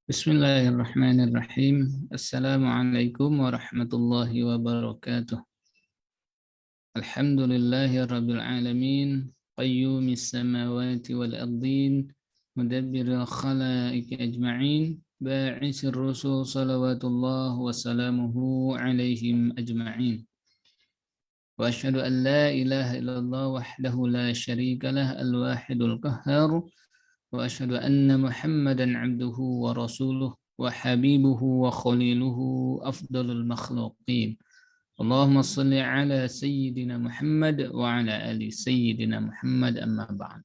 Bismillahirrahmanirrahim. Assalamualaikum warahmatullahi wabarakatuh. Alhamdulillahi rabbil alamin. Qayyumis samawati wal ardin. Mudabbiril khalaiqi ajma'in. Ba'isir rusul salawatullah wa salamuhu alaihim ajma'in. Wa asyhadu an la ilaha illallah wahdahu la syarika lah al-wahidul qahhar. Wa asyhadu anna Muhammadan abduhu wa rasuluh wa habibuhu wa khaliluhu afdalul makhluqin. Allahumma salli ala sayyidina Muhammad wa ala ali sayyidina Muhammad amma ba'd.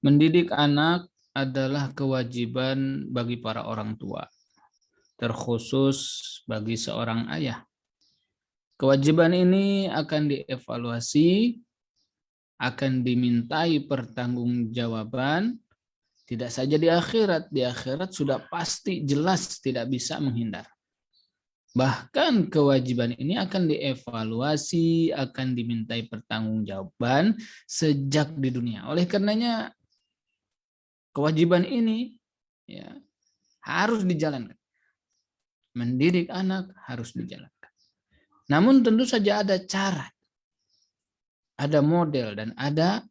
Mendidik anak adalah kewajiban bagi para orang tua, terkhusus bagi seorang ayah. Kewajiban ini akan dievaluasi, akan dimintai pertanggungjawaban, tidak saja di akhirat sudah pasti jelas tidak bisa menghindar. Bahkan kewajiban ini akan dievaluasi, akan dimintai pertanggungjawaban sejak di dunia. Oleh karenanya kewajiban ini ya harus dijalankan. Mendidik anak harus dijalankan. Namun tentu saja ada cara, ada model, dan ada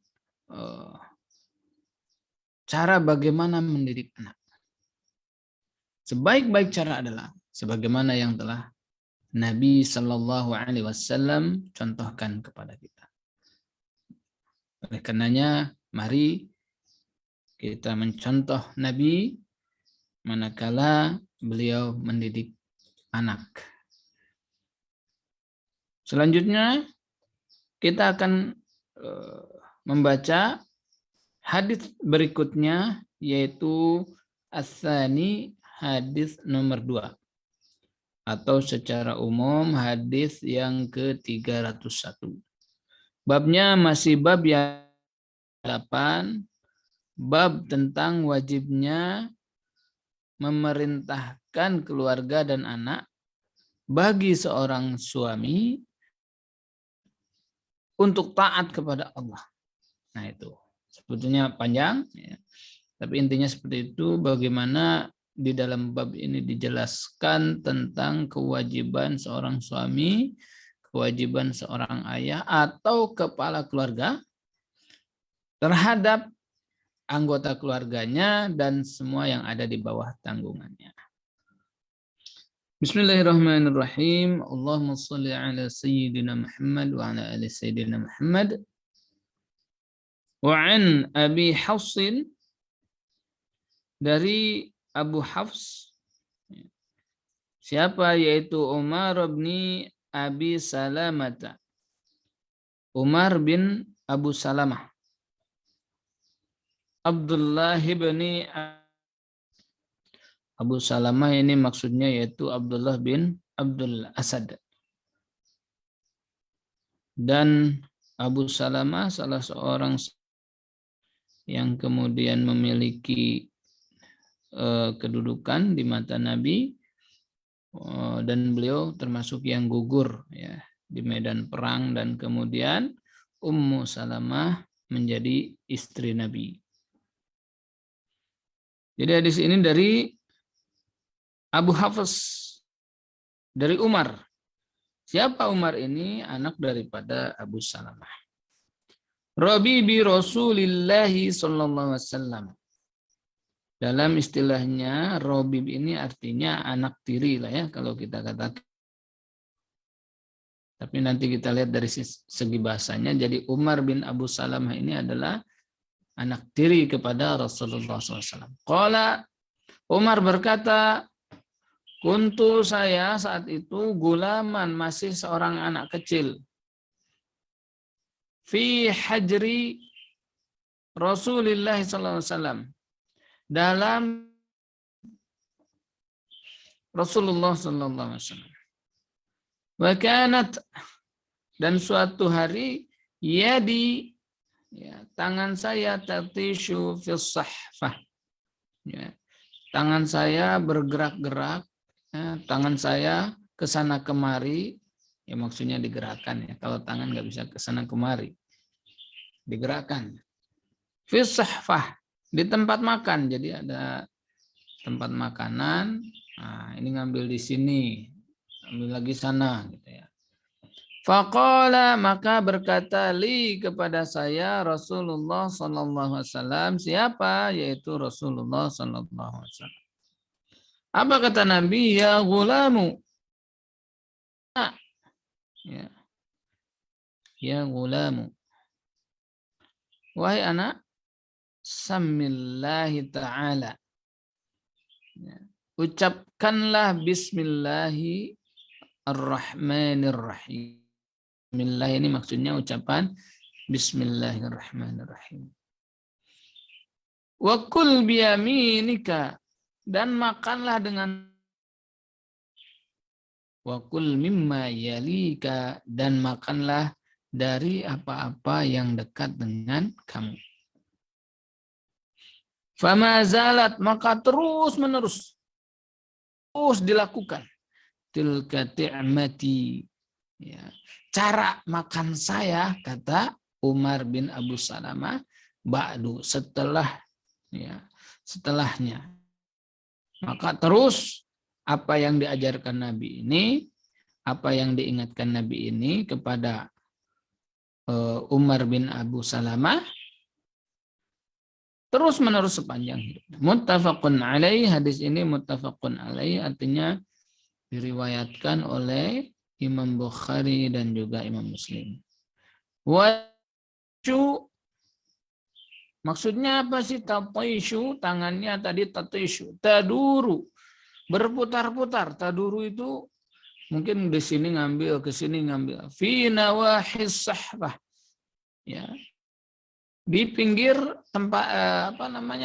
cara bagaimana mendidik anak. Sebaik-baik cara adalah sebagaimana yang telah Nabi Shallallahu Alaihi Wasallam contohkan kepada kita. Oleh karenanya, mari kita mencontoh Nabi manakala beliau mendidik anak. Selanjutnya, kita akan membaca hadis berikutnya, yaitu As-Tsani, hadis nomor 2. Atau secara umum hadis yang ke-301. Babnya masih bab yang 8, bab tentang wajibnya memerintahkan keluarga dan anak bagi seorang suami untuk taat kepada Allah. Nah itu sebetulnya panjang, ya. Tapi intinya seperti itu, bagaimana di dalam bab ini dijelaskan tentang kewajiban seorang suami, kewajiban seorang ayah atau kepala keluarga terhadap anggota keluarganya dan semua yang ada di bawah tanggungannya. Bismillahirrahmanirrahim. Allahumma shalli ala sayyidina Muhammad wa ala ali sayyidina Muhammad. Wa an Abi Hafsin, dari Abu Hafs, siapa, yaitu Umar bin Abi Salamah. Umar bin Abu Salamah. Abdullah bin Abu Salamah ini maksudnya yaitu Abdullah bin Abdul Asad. Dan Abu Salamah salah seorang yang kemudian memiliki kedudukan di mata Nabi, dan beliau termasuk yang gugur ya di medan perang, dan kemudian Ummu Salamah menjadi istri Nabi. Jadi hadis ini dari Abu Hafs, dari Umar. Siapa Umar ini? Anak daripada Abu Salamah. Rabi bi Rasulillahi sallallahu alaihi wasallam. Dalam istilahnya, Robib ini artinya anak tiri lah ya, kalau kita katakan. Tapi nanti kita lihat dari segi bahasanya. Jadi Umar bin Abu Salamah ini adalah anak tiri kepada Rasulullah SAW. Qala, Umar berkata, kuntu, saya saat itu gulaman, masih seorang anak kecil. Fi hajri Rasulullah SAW. Dalam Rasulullah SAW. Wa kanat, dan suatu hari, yadi, ya, tangan saya tatishu fis sahfah. Ya, tangan saya bergerak-gerak, ya, tangan saya kesana kemari, ya maksudnya digerakkan ya. Kalau tangan nggak bisa kesana kemari, digerakkan. Fis sahfah, di tempat makan. Jadi ada tempat makanan. Nah, ini ngambil di sini, ambil lagi sana, gitu ya. Faqala, maka berkata li kepada saya Rasulullah sallallahu alaihi wasallam, siapa? Yaitu Rasulullah sallallahu alaihi wasallam. Apa kata Nabi? Ya gulamu. Ya. Ya gulamu. Wahai anak, samillahi ta'ala. Ya. Ucapkanlah bismillahi ar-rahmanir-rahim. Bismillah ini maksudnya ucapan bismillahirrahmanirrahim. Wa kul biyaminika, dan makanlah dengan wa kul mimma yalika, dan makanlah dari apa-apa yang dekat dengan kamu. Fama zalat, maka terus menerus dilakukan tilka ti'mati, ya, cara makan saya, kata Umar bin Abu Salamah, ba'du, setelah, ya, setelahnya. Maka terus apa yang diajarkan Nabi ini, apa yang diingatkan Nabi ini kepada Umar bin Abu Salamah, terus menerus sepanjang hidup. Muttafaqun alaih, hadis ini muttafaqun alaih, artinya diriwayatkan oleh Imam Bukhari dan juga Imam Muslim. Washu, maksudnya apa sih? Tataishu, tangannya tadi tataishu. Taduru, berputar-putar. Taduru itu mungkin di sini ngambil, ke sini ngambil. Fi nawahis sahbah, ya, di pinggir tempat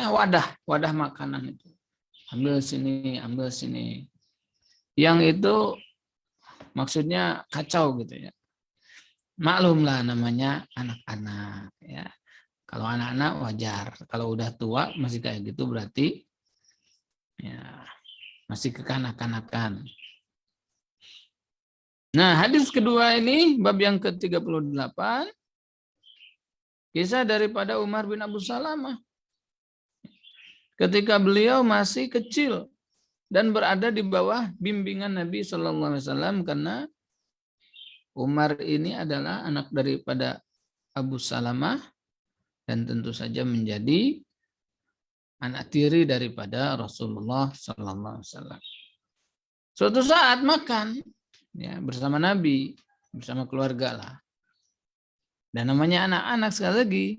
wadah makanan itu. Ambil sini, ambil sini. Yang itu maksudnya kacau gitu ya. Maklumlah namanya anak-anak ya. Kalau anak-anak wajar. Kalau udah tua masih kayak gitu berarti ya masih kekanak-kanakan. Nah, hadis kedua ini bab yang ke-38, kisah daripada Umar bin Abu Salamah. Ketika beliau masih kecil dan berada di bawah bimbingan Nabi Shallallahu Alaihi Wasallam, karena Umar ini adalah anak daripada Abu Salamah dan tentu saja menjadi anak tiri daripada Rasulullah Shallallahu Alaihi Wasallam. Suatu saat makan ya bersama Nabi, bersama keluarga lah. Dan namanya anak-anak sekali lagi,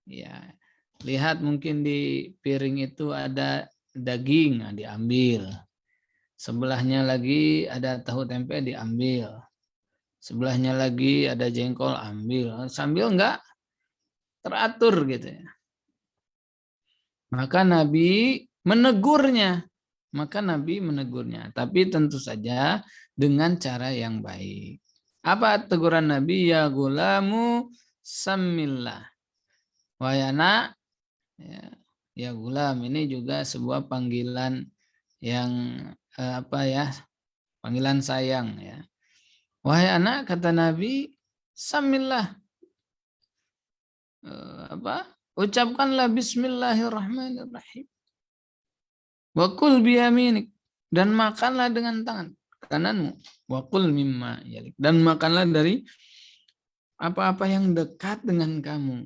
ya lihat mungkin di piring itu ada daging, diambil. Sebelahnya lagi ada tahu tempe, diambil. Sebelahnya lagi ada jengkol, ambil. Sambil enggak teratur gitu ya. Maka Nabi menegurnya. Tapi tentu saja dengan cara yang baik. Apa teguran Nabi? Ya gulamu samillah. Wahai anak, ya gulam, ini juga sebuah panggilan yang panggilan sayang ya. Wahai anak, kata Nabi, samillah. Ucapkanlah bismillahirrahmanirrahim. Wa kul biyaminik, dan makanlah dengan tangan kananmu. Wa kul mimma yalik, dan makanlah dari apa-apa yang dekat dengan kamu.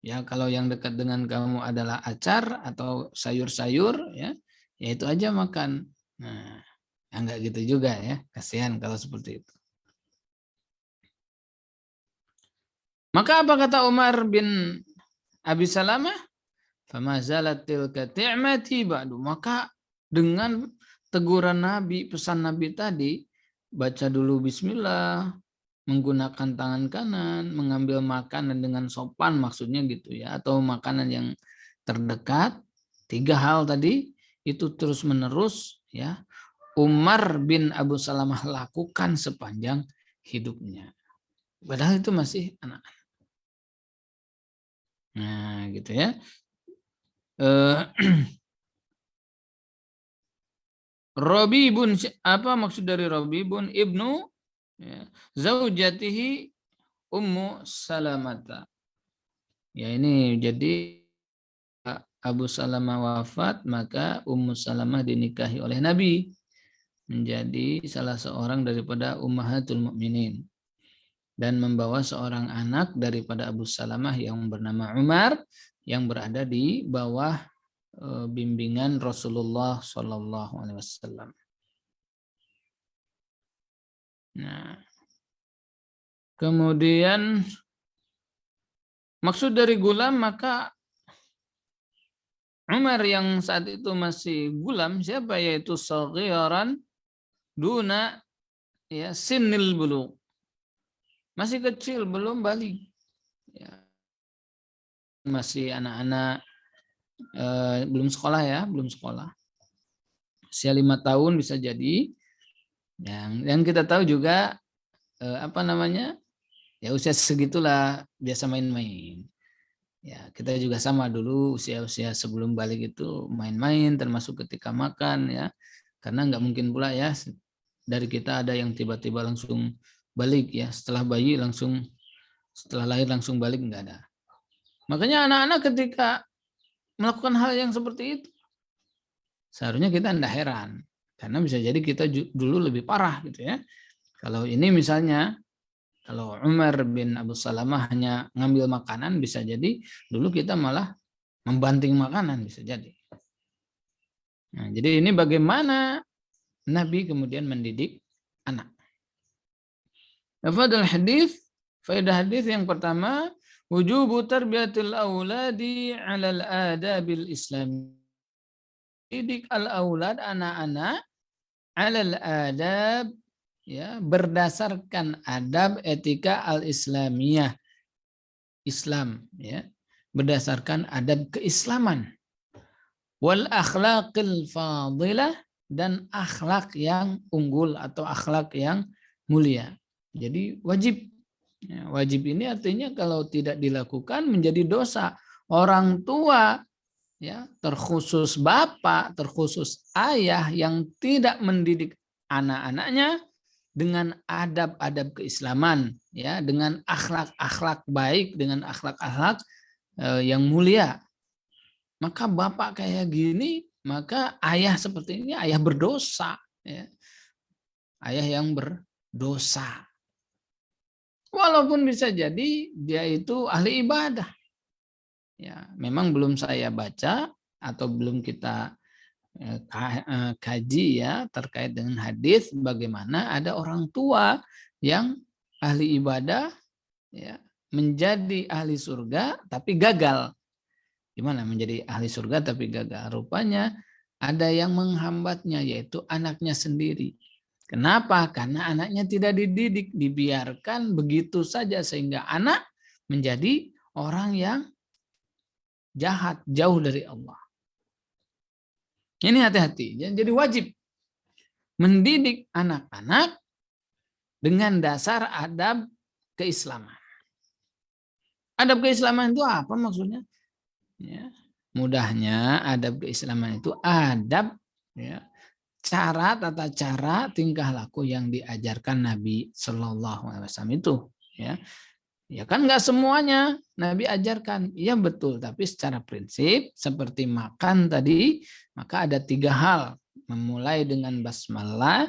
Ya, kalau yang dekat dengan kamu adalah acar atau sayur-sayur, ya itu aja makan. Nah, enggak gitu juga ya, kasihan kalau seperti itu. Maka apa kata Umar bin Abi Salamah? Fama zalat tilka ti'mati ba'du. Maka dengan teguran Nabi, pesan Nabi tadi, baca dulu bismillah, menggunakan tangan kanan, mengambil makanan dengan sopan maksudnya gitu ya, atau makanan yang terdekat, 3 hal tadi itu terus menerus ya Umar bin Abu Salamah lakukan sepanjang hidupnya. Padahal itu masih anak-anak. Nah, gitu ya. Robibun, apa maksud dari Robibun? Ibnu ya, zaujatihi Ummu Salamata. Ya ini jadi Abu Salamah wafat, maka Ummu Salamah dinikahi oleh Nabi, menjadi salah seorang daripada ummahatul mukminin, dan membawa seorang anak daripada Abu Salamah yang bernama Umar, yang berada di bawah bimbingan Rasulullah Shallallahu Alaihi Wasallam. Nah, kemudian maksud dari gulam, maka Umar yang saat itu masih gulam, siapa? Yaitu saghiran duna ya sinil bulugh, masih kecil, belum balik, ya, masih anak-anak, belum sekolah ya, belum sekolah, usia 5 tahun bisa jadi. Yang kita tahu juga apa namanya, ya usia segitulah biasa main-main. Ya, kita juga sama dulu usia-usia sebelum balik itu main-main, termasuk ketika makan ya. Karena nggak mungkin pula ya dari kita ada yang tiba-tiba langsung balik ya, setelah bayi langsung, setelah lahir langsung balik, nggak ada. Makanya anak-anak ketika melakukan hal yang seperti itu, seharusnya kita tidak heran, karena bisa jadi kita dulu lebih parah gitu ya. Kalau ini misalnya, kalau Umar bin Abu Salamah hanya ngambil makanan, bisa jadi dulu kita malah membanting makanan, bisa jadi. Nah, jadi ini bagaimana Nabi kemudian mendidik anak. Fadal hadis, faedah hadis yang pertama, wujubu tarbiyatil auladi 'alal adabil islam. Didik al-aulad, anak-anak, 'alal adab, ya, berdasarkan adab etika al-islamiyah, Islam ya, berdasarkan adab keislaman, wal akhlaqil fadilah, dan akhlak yang unggul atau akhlak yang mulia. Jadi wajib, ya, wajib ini artinya kalau tidak dilakukan menjadi dosa. Orang tua ya, terkhusus bapak, terkhusus ayah yang tidak mendidik anak-anaknya dengan adab-adab keislaman ya, dengan akhlak-akhlak baik, dengan akhlak-akhlak yang mulia, maka bapak kayak gini, maka ayah seperti ini ayah berdosa ya. Ayah yang berdosa, walaupun bisa jadi dia itu ahli ibadah ya. Memang belum saya baca atau belum kita kaji ya terkait dengan hadis bagaimana ada orang tua yang ahli ibadah ya, menjadi ahli surga tapi gagal. Gimana menjadi ahli surga tapi gagal? Rupanya ada yang menghambatnya, yaitu anaknya sendiri. Kenapa? Karena anaknya tidak dididik, dibiarkan begitu saja sehingga anak menjadi orang yang jahat, jauh dari Allah. Ini hati-hati. Jadi wajib mendidik anak-anak dengan dasar adab keislaman. Adab keislaman itu apa maksudnya? Ya, mudahnya adab keislaman itu adab ya, cara, tata cara, tingkah laku yang diajarkan Nabi Shallallahu Alaihi Wasallam itu. Ya, ya kan nggak semuanya Nabi ajarkan, iya betul, tapi secara prinsip seperti makan tadi, maka ada 3 hal. Memulai dengan basmalah,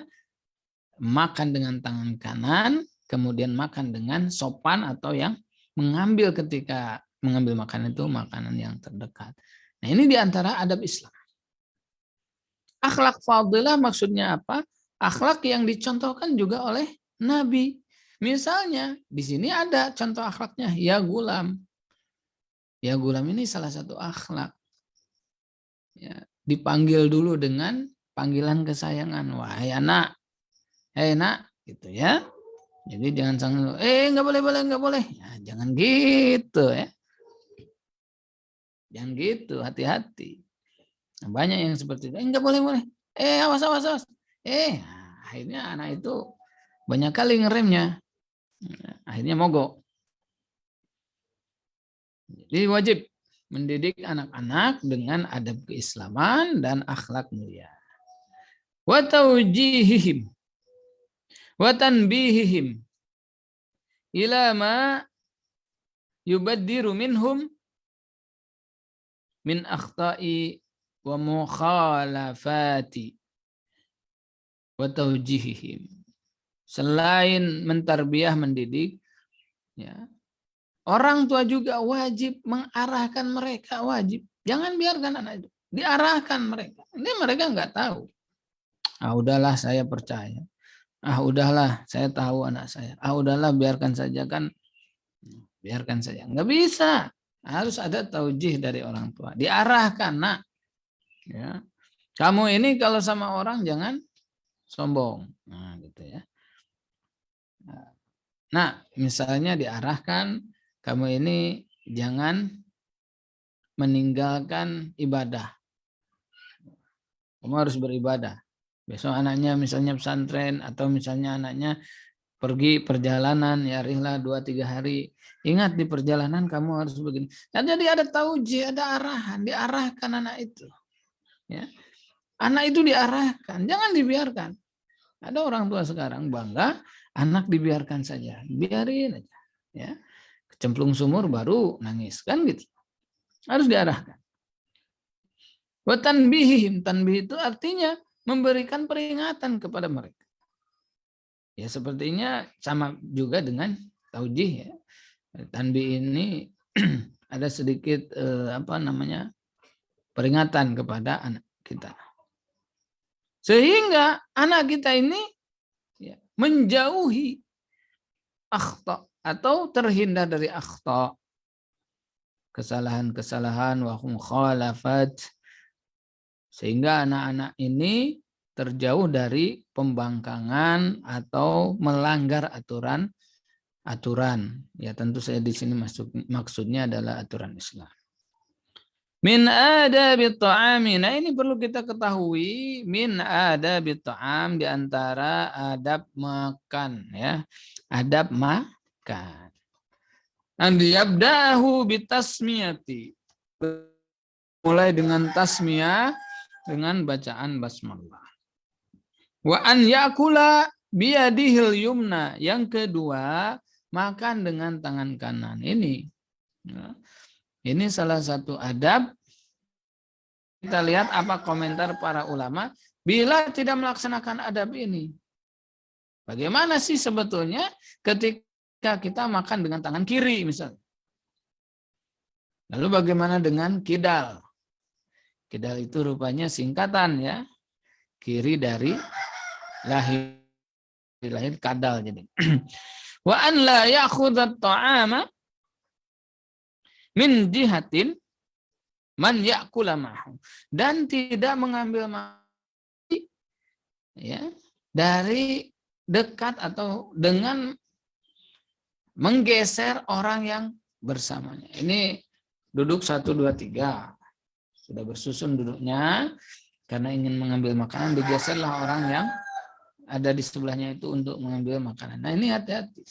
makan dengan tangan kanan, kemudian makan dengan sopan atau yang mengambil ketika mengambil makanan itu makanan yang terdekat. Nah, ini diantara adab Islam. Akhlak fadilah maksudnya apa? Akhlak yang dicontohkan juga oleh Nabi. Misalnya di sini ada contoh akhlaknya, ya gulam. Ya gulam ini salah satu akhlak. Ya, dipanggil dulu dengan panggilan kesayangan. Wahai anak, hei nak, gitu ya. Jadi jangan sangat, nggak boleh, nggak boleh. Ya, jangan gitu ya. Jangan gitu, hati-hati. Nah, banyak yang seperti itu. Nggak boleh. Awas. Akhirnya anak itu banyak kali ngeremnya. Akhirnya mogok. Jadi wajib mendidik anak-anak dengan adab keislaman dan akhlak mulia. Wa taujihihim wa tanbihihim ila ma yubaddiru minhum min akhta'i wa mukhalafati wa tawjihihim. Selain mentarbiyah, mendidik, ya, orang tua juga wajib mengarahkan mereka, wajib. Jangan biarkan anak itu, diarahkan mereka. Ini mereka nggak tahu. Ah udahlah, saya percaya. Ah udahlah, saya tahu anak saya. Ah udahlah, biarkan saja kan. Biarkan saja. Nggak bisa. Harus ada taujih dari orang tua. Diarahkan, nak. Ya. Kamu ini kalau sama orang jangan sombong. Nah, gitu ya. Nah, misalnya diarahkan, kamu ini jangan meninggalkan ibadah. Kamu harus beribadah. Besok anaknya misalnya pesantren atau misalnya anaknya pergi perjalanan, ya rihlah 2-3 hari. Ingat di perjalanan kamu harus begini. Nah, jadi ada taujih, ada arahan, diarahkan anak itu. Ya. Anak itu diarahkan, jangan dibiarkan. Ada orang tua sekarang bangga, anak dibiarkan saja, biarin aja. Ya. Kecemplung sumur baru nangis, kan gitu. Harus diarahkan. Wa tanbihihim, tanbih itu artinya memberikan peringatan kepada mereka. Ya sepertinya sama juga dengan taujih ya. Tanbih ini ada sedikit peringatan kepada anak kita. Sehingga anak kita ini ya, menjauhi akhta atau terhindar dari akhta, kesalahan-kesalahan wa mukhalafat, sehingga anak-anak ini terjauh dari pembangkangan atau melanggar aturan. Ya tentu saya di sini maksudnya adalah aturan Islam. Min adabit ta'ami. Nah ini perlu kita ketahui, min adabit ta'am, di antara adab makan ya. Adab makan. Andi yabdahu bitasmiyati. Mulai dengan tasmiyah, dengan bacaan basmalah. Wa an yakula biyadihil yumna. Yang kedua, makan dengan tangan kanan. Ini salah satu adab. Kita lihat apa komentar para ulama bila tidak melaksanakan adab ini. Bagaimana sih sebetulnya ketika kita makan dengan tangan kiri misalnya. Lalu bagaimana dengan kidal? Kidal itu rupanya singkatan ya. Kiri dari lahir kadal jadi. Wa an la ya'khudhat ta'ama min jihatin man ya'kula ma'hu, dan tidak mengambil ya dari dekat atau dengan menggeser orang yang bersamanya. Ini duduk 1 2 3. Sudah bersusun duduknya karena ingin mengambil makanan, digeserlah orang yang ada di sebelahnya itu untuk mengambil makanan. Nah ini hati-hati.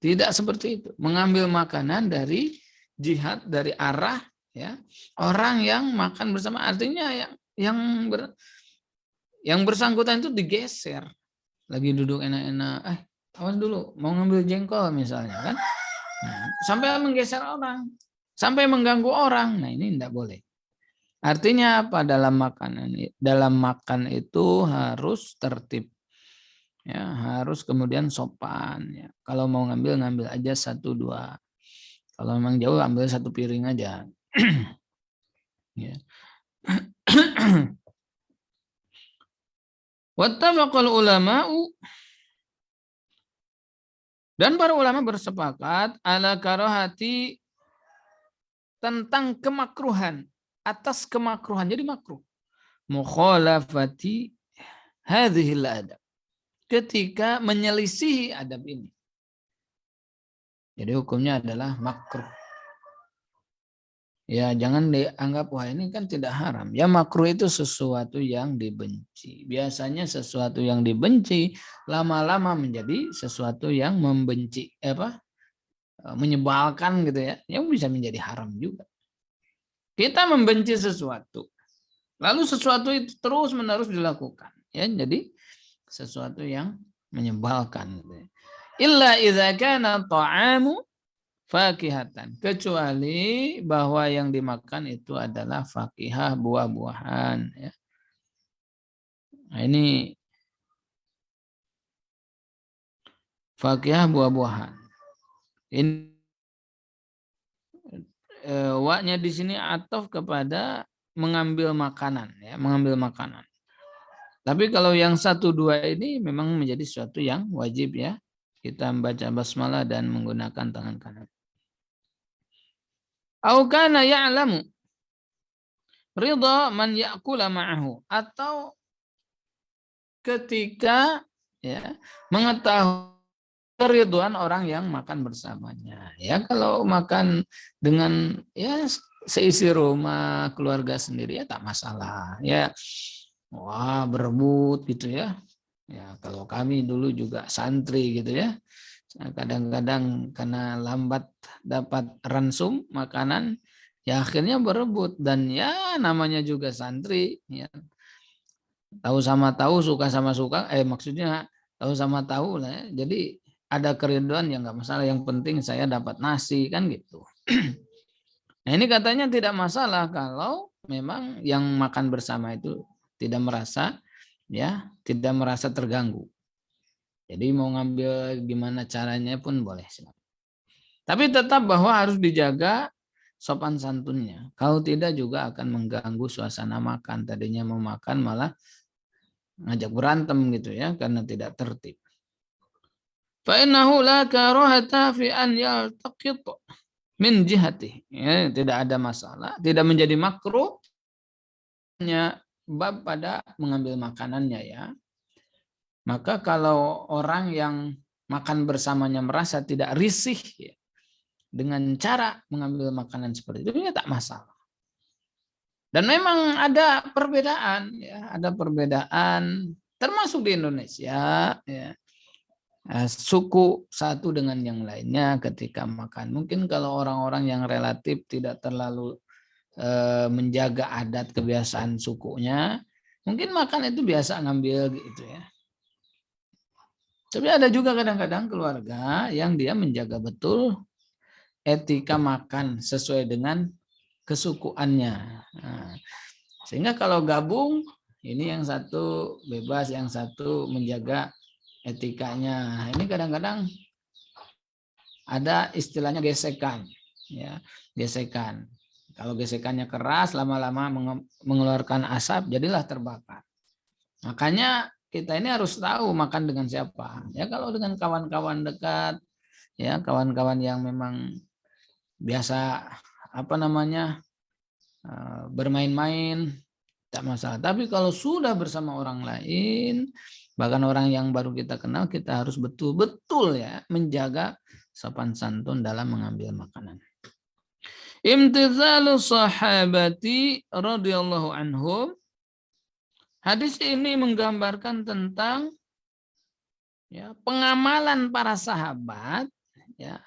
Tidak seperti itu. Mengambil makanan dari jihad, dari arah ya orang yang makan bersama, artinya yang bersangkutan itu digeser. Lagi duduk enak-enak. Awas dulu, mau ngambil jengkol misalnya kan. Nah, sampai menggeser orang. Sampai mengganggu orang. Nah ini tidak boleh. Artinya apa? Dalam makan itu harus tertib. Ya, harus kemudian sopan ya. Kalau mau ngambil aja 1 2. Kalau memang jauh ambil 1 piring aja. Ya. Wattafaqal ulama'u, dan para ulama bersepakat ala karahati, tentang kemakruhan, atas kemakruhan, jadi makruh mukhalafati hadhil adab, ketika menyelisihi adab ini. Jadi hukumnya adalah makruh. Ya jangan dianggap wah ini kan tidak haram. Ya makruh itu sesuatu yang dibenci. Biasanya sesuatu yang dibenci lama-lama menjadi sesuatu yang membenci, menyebalkan gitu ya. Yang bisa menjadi haram juga. Kita membenci sesuatu, lalu sesuatu itu terus-menerus dilakukan. Ya jadi sesuatu yang menyebalkan. Illa idza kana ta'amu fakihatan, kecuali bahwa yang dimakan itu adalah fakihah, buah-buahan. Ya. Nah, ini fakihah, buah-buahan. Ini waknya di sini ataf kepada mengambil makanan, ya, mengambil makanan. Tapi kalau yang 1-2 ini memang menjadi sesuatu yang wajib, ya. Kita membaca basmalah dan menggunakan tangan kanan. Au kana ya'lamu ridha man ya'kula ma'ahu, atau ketika, ya, mengetahui keriduan orang yang makan bersamanya. Ya, kalau makan dengan, ya, seisi rumah, keluarga sendiri, ya tak masalah. Ya, wah, berebut gitu, ya. Ya, kalau kami dulu juga santri gitu, ya. Kadang-kadang karena lambat dapat ransum makanan, ya akhirnya berebut. Dan ya namanya juga santri, ya. Tahu sama tahu, suka sama suka, maksudnya tahu sama tahu lah, ya. Jadi ada kerinduan yang nggak masalah, yang penting saya dapat nasi, kan gitu. Nah, ini katanya tidak masalah kalau memang yang makan bersama itu tidak merasa, ya, tidak merasa terganggu. Jadi mau ngambil gimana caranya pun boleh. Tapi tetap bahwa harus dijaga sopan santunnya. Kalau tidak juga akan mengganggu suasana makan. Tadinya mau makan malah ngajak berantem gitu, ya, karena tidak tertib. Fa innahu la karahata fi an yaltaqit min jihati. Ya, tidak ada masalah, tidak menjadi makruh hanya bab pada mengambil makanannya, ya. Maka kalau orang yang makan bersamanya merasa tidak risih, ya, dengan cara mengambil makanan seperti itu, ya tak masalah. Dan memang ada perbedaan, ya, ada perbedaan termasuk di Indonesia, ya. Suku satu dengan yang lainnya ketika makan. Mungkin kalau orang-orang yang relatif tidak terlalu menjaga adat kebiasaan sukunya, mungkin makan itu biasa ngambil gitu, ya. Tapi ada juga kadang-kadang keluarga yang dia menjaga betul etika makan sesuai dengan kesukuannya. Nah, sehingga kalau gabung, ini yang satu bebas, yang satu menjaga etikanya. Ini kadang-kadang ada istilahnya gesekan, ya, gesekan. Kalau gesekannya keras, lama-lama mengeluarkan asap, jadilah terbakar. Makanya kita ini harus tahu makan dengan siapa. Ya, kalau dengan kawan-kawan dekat, ya, kawan-kawan yang memang biasa bermain-main, tak masalah. Tapi kalau sudah bersama orang lain, bahkan orang yang baru kita kenal, kita harus betul-betul, ya, menjaga sopan santun dalam mengambil makanan. Imtithalu sahabati radhiyallahu anhum. Hadis ini menggambarkan tentang, ya, pengamalan para sahabat, ya,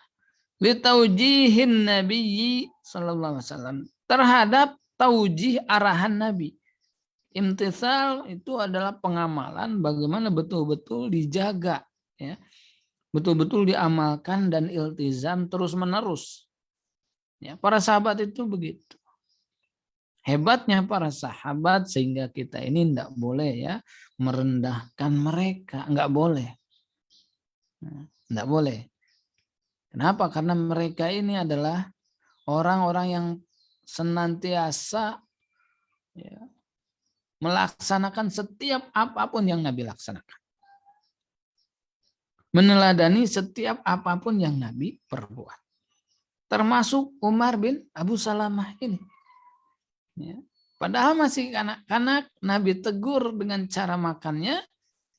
litaujihin nabiyyi sallallahu alaihi wasallam, terhadap taujih arahan Nabi. Imtithal itu adalah pengamalan bagaimana betul-betul dijaga, ya, betul-betul diamalkan dan iltizam terus-menerus. Ya, para sahabat itu begitu. Hebatnya para sahabat sehingga kita ini tidak boleh, ya, merendahkan mereka, nggak boleh. Nggak boleh. Kenapa? Karena mereka ini adalah orang-orang yang senantiasa, ya, melaksanakan setiap apapun yang Nabi laksanakan. Meneladani setiap apapun yang Nabi perbuat. Termasuk Umar bin Abu Salamah ini. Ya. Padahal masih kanak-kanak, Nabi tegur dengan cara makannya,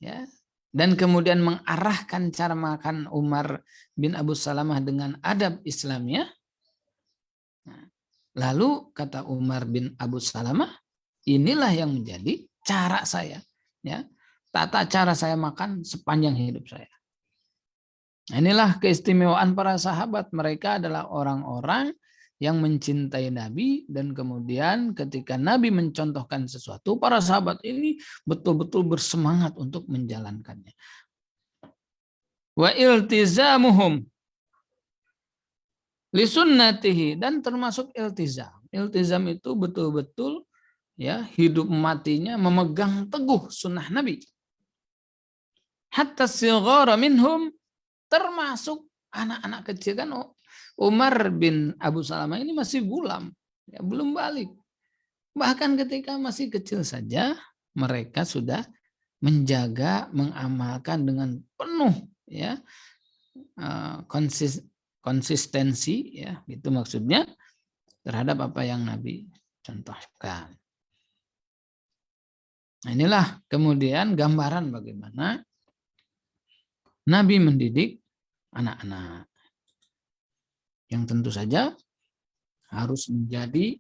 ya, dan kemudian mengarahkan cara makan Umar bin Abu Salamah dengan adab Islamnya. Lalu kata Umar bin Abu Salamah, inilah yang menjadi cara saya, ya, tata cara saya makan sepanjang hidup saya. Inilah keistimewaan para sahabat. Mereka adalah orang-orang yang mencintai Nabi, dan kemudian ketika Nabi mencontohkan sesuatu, para sahabat ini betul-betul bersemangat untuk menjalankannya. Wa iltizamuhum li sunnatihi, dan termasuk iltizam. Iltizam itu betul-betul ya hidup matinya memegang teguh sunnah Nabi. Hatta sighara minhum, termasuk anak-anak kecil. Kan Umar bin Abu Salamah ini masih gulam, ya, belum balik. Bahkan ketika masih kecil saja mereka sudah menjaga, mengamalkan dengan penuh ya konsistensi, ya itu maksudnya, terhadap apa yang Nabi contohkan. Nah, inilah kemudian gambaran bagaimana Nabi mendidik anak-anak yang tentu saja harus menjadi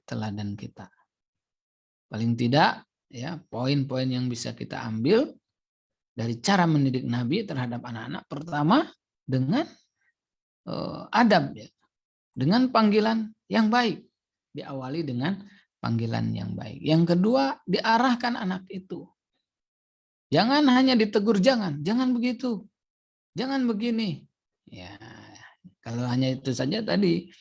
teladan kita. Paling tidak ya, poin-poin yang bisa kita ambil dari cara mendidik Nabi terhadap anak-anak, pertama dengan adab, ya, dengan panggilan yang baik, diawali dengan panggilan yang baik. Yang kedua, diarahkan anak itu. Jangan hanya ditegur, jangan begitu, jangan begini. Ya, kalau hanya itu saja tadi,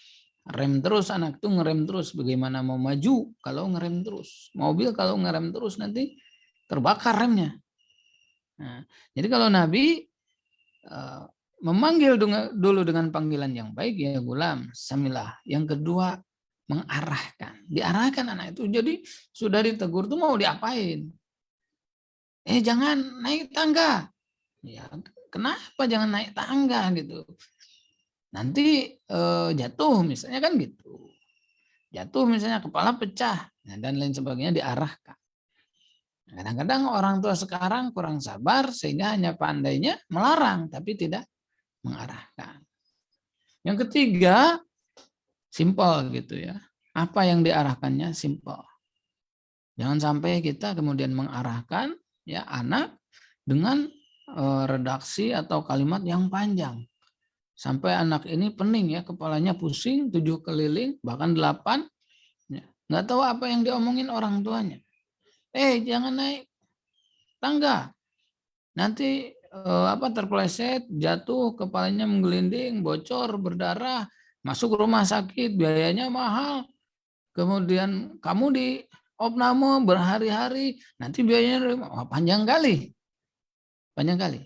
rem terus, anak tuh ngerem terus. Bagaimana mau maju kalau ngerem terus? Mobil kalau ngerem terus nanti terbakar remnya. Nah, jadi kalau Nabi memanggil dulu dengan panggilan yang baik, ya gulam, samilah. Yang kedua, mengarahkan, diarahkan anak itu. Jadi sudah ditegur tuh mau diapain? Jangan naik tangga. Ya, kenapa jangan naik tangga gitu? Nanti jatuh misalnya, kan gitu. Jatuh misalnya, kepala pecah, dan lain sebagainya, diarahkan. Kadang-kadang orang tua sekarang kurang sabar sehingga hanya pandainya melarang tapi tidak mengarahkan. Yang ketiga, simpel gitu ya. Apa yang diarahkannya simpel. Jangan sampai kita kemudian mengarahkan ya anak dengan redaksi atau kalimat yang panjang. Sampai anak ini pening ya, kepalanya pusing, 7 keliling, bahkan 8. Ya. Nggak tahu apa yang diomongin orang tuanya. Jangan naik tangga. Nanti terpeleset, jatuh, kepalanya menggelinding, bocor, berdarah, masuk rumah sakit, biayanya mahal. Kemudian kamu di opname berhari-hari, nanti biayanya panjang kali. Panjang kali.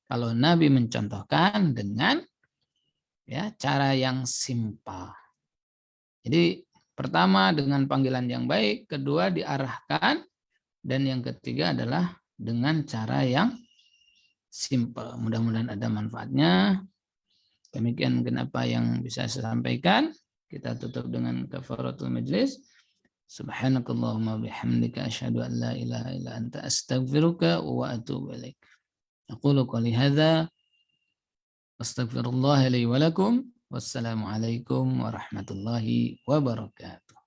Kalau Nabi mencontohkan dengan ya cara yang simpel. Jadi pertama dengan panggilan yang baik, kedua diarahkan, dan yang ketiga adalah dengan cara yang simpel. Mudah-mudahan ada manfaatnya. Demikian kenapa yang bisa saya sampaikan. Kita tutup dengan kafaratul majlis. Subhanakallahumma bihamdika asyhadu an la ilaha illa anta astaghfiruka wa atubu ilaik. Aqulu qouli hadza astaghfirullah li wa lakum. Wassalamualaikum warahmatullahi wabarakatuh.